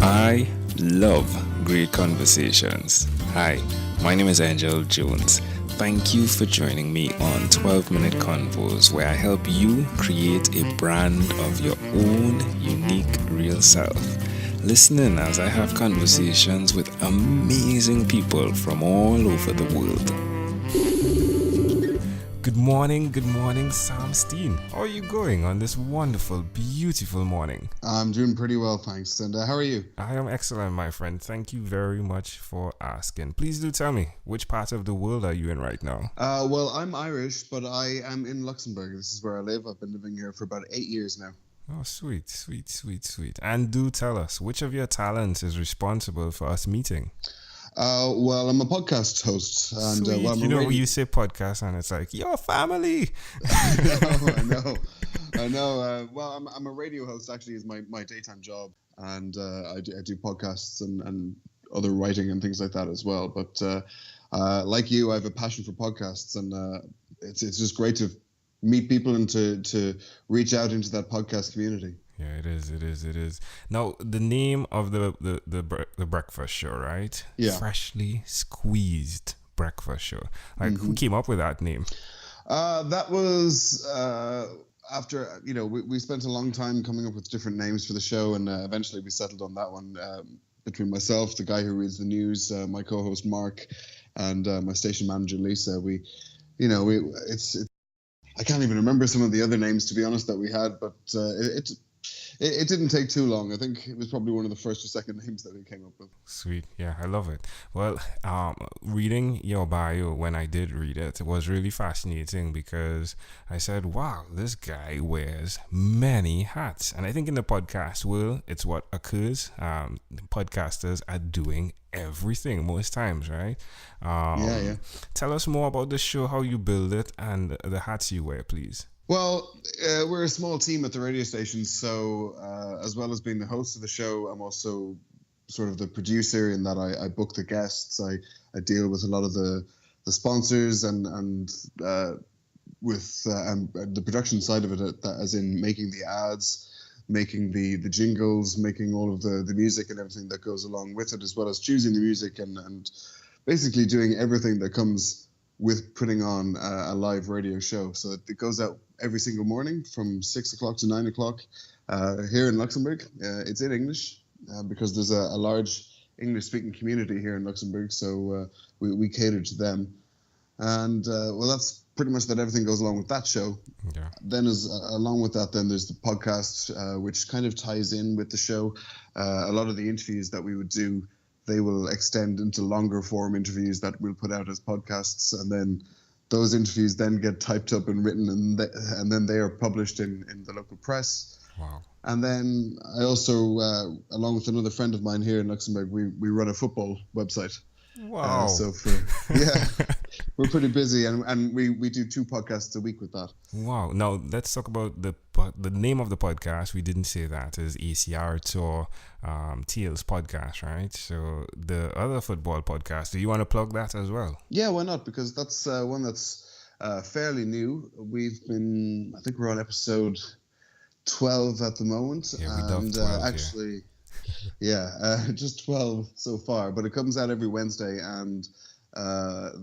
I love great conversations. Hi, my name is Angel Jones. Thank you for joining me on 12-Minute Convos, where I help you create a brand of your own unique real self. Listen in as I have conversations with amazing people from all over the world. Good morning, Sam Steen. How are you going on this wonderful, beautiful morning? I'm doing pretty well, thanks. And how are you? I am excellent, my friend. Thank you very much for asking. Please do tell me, which part of the world are you in right now? Well, I'm Irish, but I am in Luxembourg. This is where I live. I've been living here for about 8 years now. Oh, sweet. And do tell us, which of your talents is responsible for us meeting? Well, I'm a podcast host. And, Sweet. well, When you say podcast and it's like, your family. I know. Well, I'm a radio host, actually, is my daytime job. And I do podcasts and other writing and things like that as well. But like you, I have a passion for podcasts. And it's just great to meet people and to reach out into that podcast community. Yeah, it is. Now, the name of the breakfast show, right? Yeah. Freshly Squeezed Breakfast Show. Like, who came up with that name? That was after, we spent a long time coming up with different names for the show, and eventually we settled on that one between myself, the guy who reads the news, my co-host Mark, and my station manager Lisa. I can't even remember some of the other names, to be honest, that we had, but it didn't take too long. I think it was probably one of the first or second names that we came up with. Sweet. Yeah, I love it. Well, reading your bio, when I did read it, it was really fascinating because I said, wow, this guy wears many hats. And I think in the podcast world, it's what occurs. Podcasters are doing everything most times, right? Yeah. Tell us more about the show, how you build it, and the hats you wear, please. Well, we're a small team at the radio station, so as well as being the host of the show, I'm also sort of the producer in that I book the guests. I deal with a lot of the sponsors and with the production side of it, as in making the ads, making the jingles, making all of the music and everything that goes along with it, as well as choosing the music and basically doing everything that comes with putting on a live radio show. So it goes out every single morning from 6 o'clock to 9 o'clock here in Luxembourg. It's in English because there's a large English-speaking community here in Luxembourg, so we cater to them. And well, that's pretty much that. Everything goes along with that show. Yeah. Then along with that, then there's the podcast, which kind of ties in with the show. A lot of the interviews that we would do, they will extend into longer form interviews that we'll put out as podcasts, and then those interviews then get typed up and written, and then they are published in the local press. Wow. And then I also, along with another friend of mine here in Luxembourg, we run a football website. Wow. We're pretty busy, and we do 2 podcasts a week with that. Wow. Now, let's talk about the name of the podcast. We didn't say that is ACR Tour Teals podcast, right? So the other football podcast, do you want to plug that as well? Yeah, why not? Because that's one that's fairly new. I think we're on episode 12 at the moment. Yeah, we love 12, actually, just 12 so far. But it comes out every Wednesday, and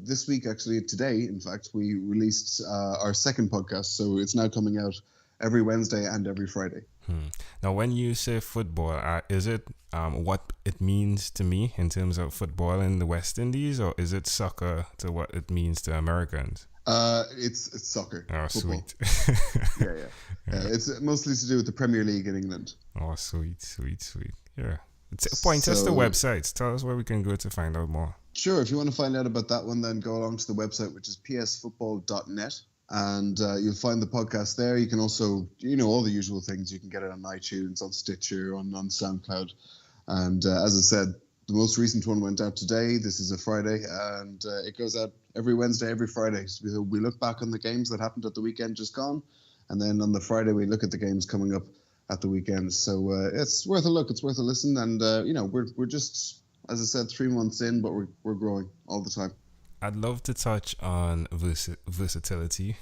this week, actually, today, in fact, we released our second podcast. So it's now coming out every Wednesday and every Friday. Now, when you say football, is it what it means to me in terms of football in the West Indies, or is it soccer to what it means to Americans? It's soccer. Oh, football. Sweet. Yeah. It's mostly to do with the Premier League in England. Oh, sweet. Yeah. Point us to websites. Tell us where we can go to find out more. Sure. If you want to find out about that one, then go along to the website, which is psfootball.net. And you'll find the podcast there. You can also, all the usual things. You can get it on iTunes, on Stitcher, on SoundCloud. And as I said, the most recent one went out today. This is a Friday, and it goes out every Wednesday, every Friday. So we look back on the games that happened at the weekend just gone. And then on the Friday, we look at the games coming up at the weekend. So it's worth a look. It's worth a listen. And, we're just, as I said, 3 months in, but we're growing all the time. I'd love to touch on versatility.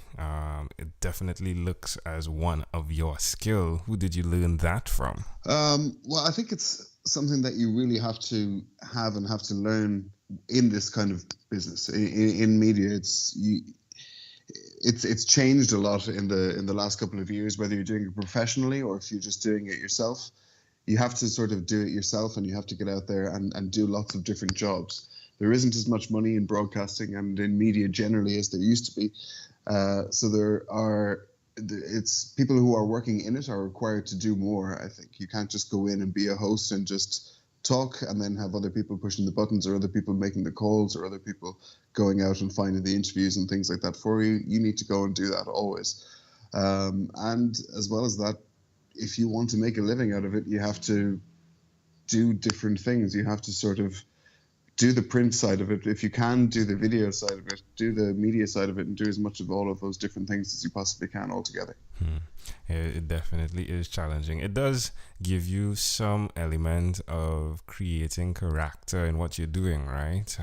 It definitely looks as one of your skill. Who did you learn that from? Well, I think it's something that you really have to have and have to learn in this kind of business. In media, it's changed a lot in the last couple of years. Whether you're doing it professionally or if you're just doing it yourself, you have to sort of do it yourself, and you have to get out there and do lots of different jobs. There isn't as much money in broadcasting and in media generally as there used to be. So it's people who are working in it are required to do more. I think you can't just go in and be a host and just talk and then have other people pushing the buttons or other people making the calls or other people going out and finding the interviews and things like that for you. You need to go and do that always. And as well as that, if you want to make a living out of it, you have to do different things. You have to sort of do the print side of it. If you can, do the video side of it, do the media side of it, and do as much of all of those different things as you possibly can all together. It definitely is challenging. It does give you some element of creating character in what you're doing, right?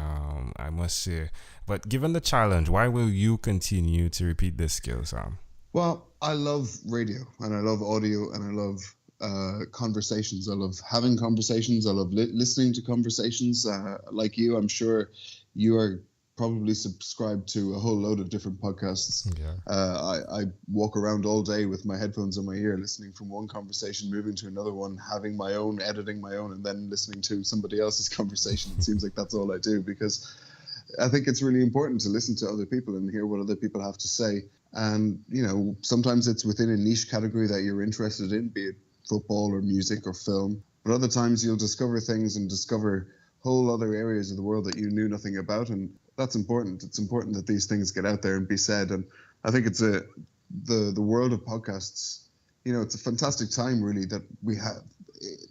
I must say. But given the challenge, why will you continue to repeat this skill, Sam? Well, I love radio and I love audio and I love conversations. I love having conversations. I love listening to conversations. Like you, I'm sure you are probably subscribed to a whole load of different podcasts. Yeah. I walk around all day with my headphones on my ear, listening from one conversation, moving to another one, having my own, editing my own, and then listening to somebody else's conversation. It seems like that's all I do, because I think it's really important to listen to other people and hear what other people have to say. And, you know, sometimes it's within a niche category that you're interested in, be it football or music or film. But other times you'll discover things and discover whole other areas of the world that you knew nothing about. And that's important. It's important that these things get out there and be said. And I think it's the world of podcasts, you know, it's a fantastic time really that we have.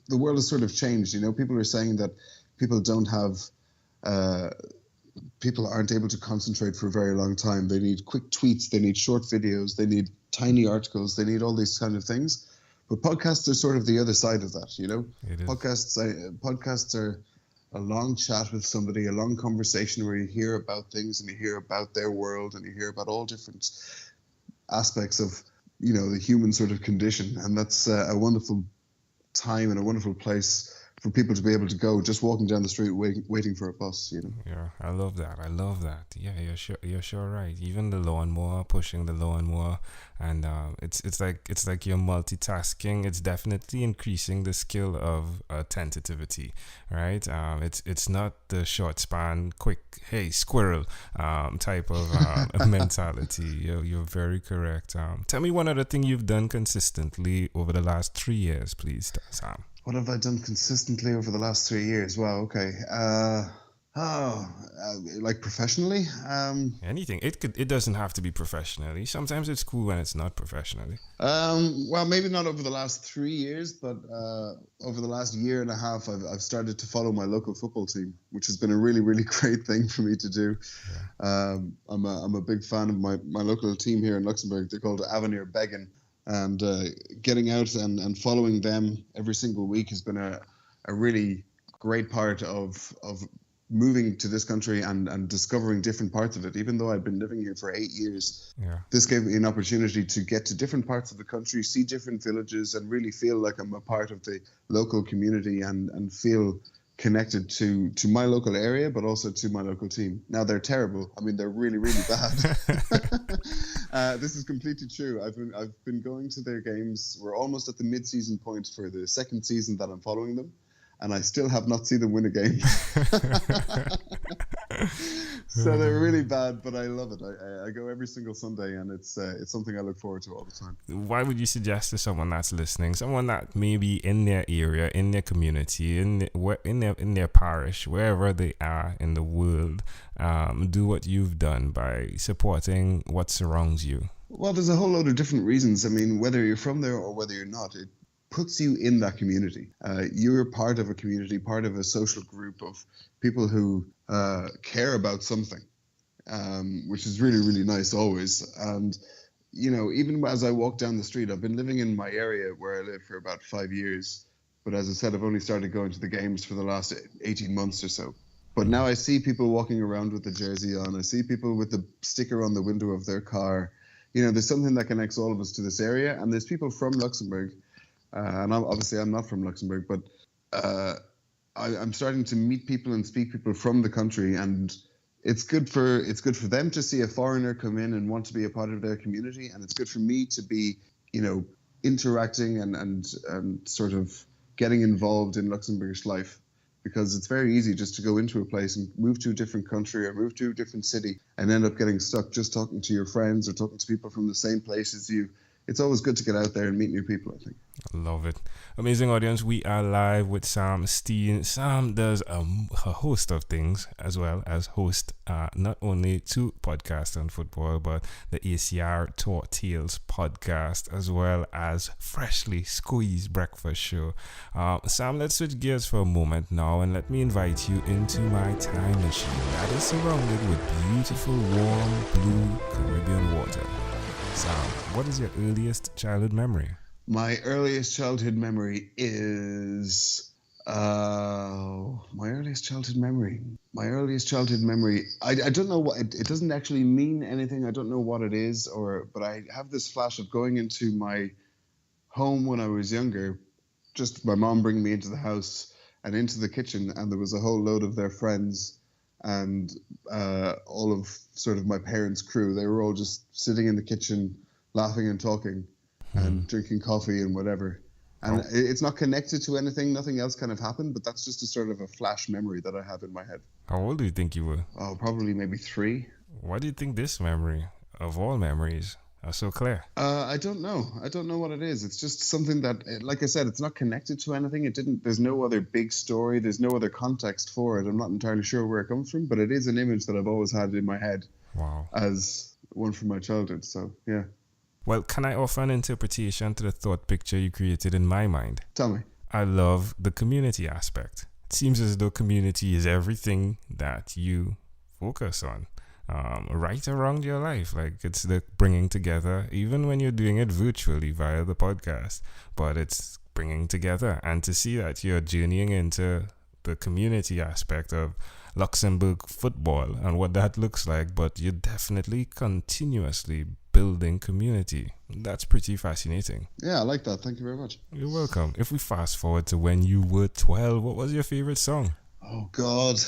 The world has sort of changed. You know, people are saying that people aren't able to concentrate for a very long time. They need quick tweets, they need short videos, they need tiny articles, they need all these kind of things. But podcasts are sort of the other side of that, you know. Podcasts are a long chat with somebody, a long conversation where you hear about things and you hear about their world and you hear about all different aspects of, you know, the human sort of condition. And that's a wonderful time and a wonderful place for people to be able to go, just walking down the street waiting for a bus, you know. Yeah, I love that. Yeah, you're sure right. Even the lawnmower, pushing the lawnmower, and it's like you're multitasking. It's definitely increasing the skill of tentativity, right? It's not the short span, quick, hey squirrel, type of mentality. You're very correct. Tell me one other thing you've done consistently over the last 3 years, please, Sam. What have I done consistently over the last 3 years? Wow, okay. Like professionally? Anything. It doesn't have to be professionally. Sometimes it's cool when it's not professionally. Well, maybe not over the last 3 years, but over the last year and a half, I've started to follow my local football team, which has been a really, really great thing for me to do. Yeah. I'm a big fan of my local team here in Luxembourg. They're called Avenir Beggen. And getting out and following them every single week has been a really great part of moving to this country and discovering different parts of it. Even though I've been living here for 8 years, This gave me an opportunity to get to different parts of the country, see different villages, and really feel like I'm a part of the local community and feel connected to my local area, but also to my local team. Now, they're terrible. I mean, they're really, really bad. This is completely true. I've been going to their games. We're almost at the mid-season point for the second season that I'm following them, and I still have not seen them win a game. So they're really bad, but I love it. I go every single Sunday, and it's something I look forward to all the time. Why would you suggest to someone that's listening, someone that may be in their area, in their community, in their parish, wherever they are in the world, do what you've done by supporting what surrounds you? Well, there's a whole load of different reasons. I mean, whether you're from there or whether you're not, it puts you in that community. You're part of a community, part of a social group of people who care about something, which is really, really nice always. And, you know, even as I walk down the street, I've been living in my area where I live for about 5 years. But as I said, I've only started going to the games for the last 18 months or so. But now I see people walking around with the jersey on. I see people with the sticker on the window of their car. You know, there's something that connects all of us to this area. And there's people from Luxembourg. And I'm not from Luxembourg, but I'm starting to meet people and speak people from the country. And it's good for them to see a foreigner come in and want to be a part of their community. And it's good for me to be, you know, interacting and sort of getting involved in Luxembourgish life. Because it's very easy just to go into a place and move to a different country or move to a different city and end up getting stuck just talking to your friends or talking to people from the same place as you. It's always good to get out there and meet new people, I think. I love it. Amazing audience. We are live with Sam Steen. Sam does a host of things as well as host not only 2 podcasts on football, but the ACR Talk Tales podcast as well as Freshly Squeezed Breakfast Show. Sam, let's switch gears for a moment now and let me invite you into my time machine that is surrounded with beautiful, warm, blue Caribbean water. Sam, what is your earliest childhood memory? My earliest childhood memory is I don't know what it doesn't actually mean anything. I don't know what it is, but I have this flash of going into my home when I was younger, just my mom bringing me into the house and into the kitchen, and there was a whole load of their friends and all of sort of my parents' crew. They were all just sitting in the kitchen laughing and talking and drinking coffee and whatever. And it's not connected to anything. Nothing else kind of happened, but that's just a sort of a flash memory that I have in my head. How old do you think you were? Oh, probably maybe 3. Why do you think this memory, of all memories, are so clear? I don't know. I don't know what it is. It's just something that, like I said, it's not connected to anything. There's no other big story. There's no other context for it. I'm not entirely sure where it comes from, but it is an image that I've always had in my head. Wow. As one from my childhood. So, yeah. Well, can I offer an interpretation to the thought picture you created in my mind? Tell me. I love the community aspect. It seems as though community is everything that you focus on. Right around your life. Like, it's the bringing together, even when you're doing it virtually via the podcast, but it's bringing together. And to see that you're journeying into the community aspect of Luxembourg football and what that looks like, but you're definitely continuously building community. That's pretty fascinating. Yeah, I like that. Thank you very much. You're welcome. If we fast forward to when you were 12, what was your favorite song? Oh, God.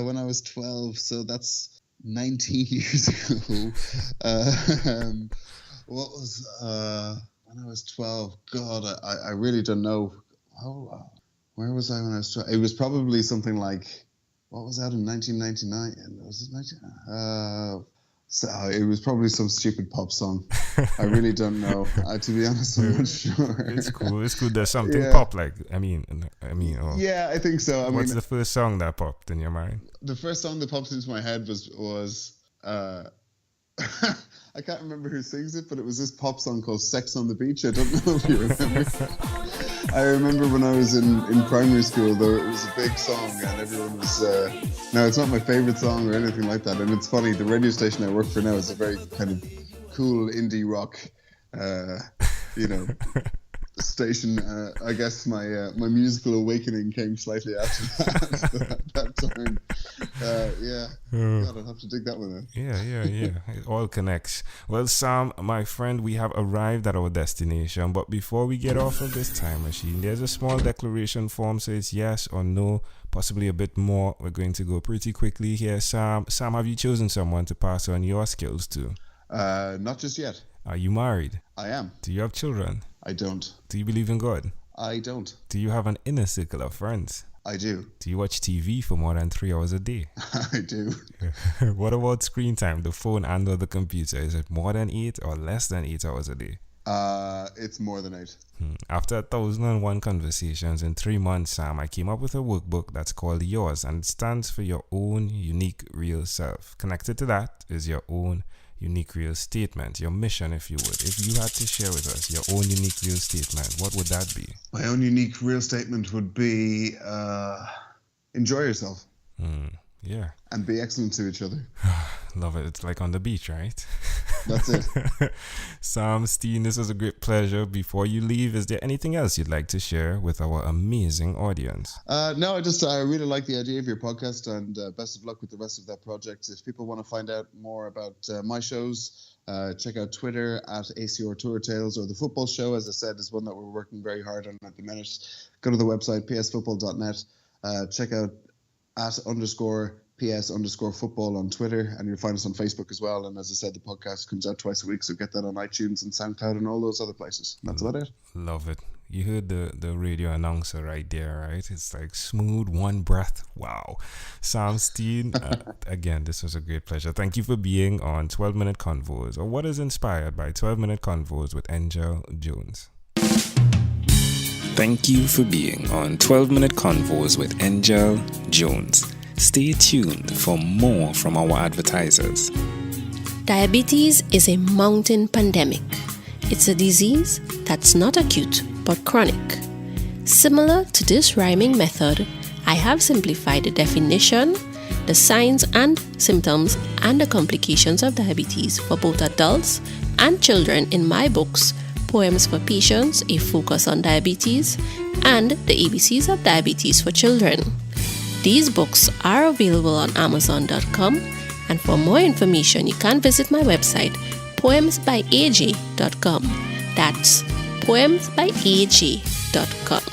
When I was 12, so that's 19 years ago. What was when I was 12? God, I really don't know. Where was I when I was 12? It was probably something like, what was out in 1999? Was it 19? So it was probably some stupid pop song. I really don't know. To be honest, I'm not sure. It's cool. It's cool. There's something pop like. Yeah, I think so. What's the first song that popped in your mind? The first song that popped into my head was I can't remember who sings it, but it was this pop song called "Sex on the Beach." I don't know if you remember. I remember when I was in primary school, though, it was a big song and everyone was... No, it's not my favorite song or anything like that. And it's funny, the radio station I work for now is a very kind of cool indie rock, station. I guess my musical awakening came slightly after that time. God, I'll have to dig that one out. Yeah. It all connects. Well, Sam, my friend, we have arrived at our destination. But before we get off of this time machine, there's a small declaration form. So it's yes or no, possibly a bit more. We're going to go pretty quickly here. Sam, have you chosen someone to pass on your skills to? Not just yet. Are you married? I am. Do you have children? I don't. Do you believe in God? I don't. Do you have an inner circle of friends? I do. Do you watch TV for more than 3 hours a day? I do. What about screen time, the phone and or the computer? Is it more than 8 or less than 8 hours a day? It's more than 8. After 1,001 conversations in 3 months, Sam, I came up with a workbook that's called Yours, and it stands for your own unique real self. Connected to that is your own unique real statement, your mission, if you would. If you had to share with us your own unique real statement, what would that be? My own unique real statement would be enjoy yourself. Yeah. And be excellent to each other. Love it. It's like on the beach, right? That's it. Sam, Steen, this was a great pleasure. Before you leave, is there anything else you'd like to share with our amazing audience? No, I really like the idea of your podcast, and best of luck with the rest of that project. If people want to find out more about my shows, check out Twitter at ACR Tour Tales, or the football show, as I said, is one that we're working very hard on at the minute. Go to the website, psfootball.net. Check out @_PS_football on Twitter, and you'll find us on Facebook as well. And as I said, the podcast comes out twice a week, so get that on iTunes and SoundCloud and all those other places. And that's about it. Love it. You heard the radio announcer right there, right? It's like smooth, one breath. Wow. Sam, Steen, again, this was a great pleasure. Thank you for being on 12-Minute Convos, or what is inspired by 12-Minute Convos with Angel Jones. Thank you for being on 12-Minute Convos with Angel Jones. Stay tuned for more from our advertisers. Diabetes is a mountain pandemic. It's a disease that's not acute but chronic. Similar to this rhyming method, I have simplified the definition, the signs and symptoms, and the complications of diabetes for both adults and children in my books, Poems for Patients, A Focus on Diabetes, and The ABCs of Diabetes for Children. These books are available on Amazon.com, and for more information, you can visit my website, poemsbyaj.com. That's poemsbyaj.com.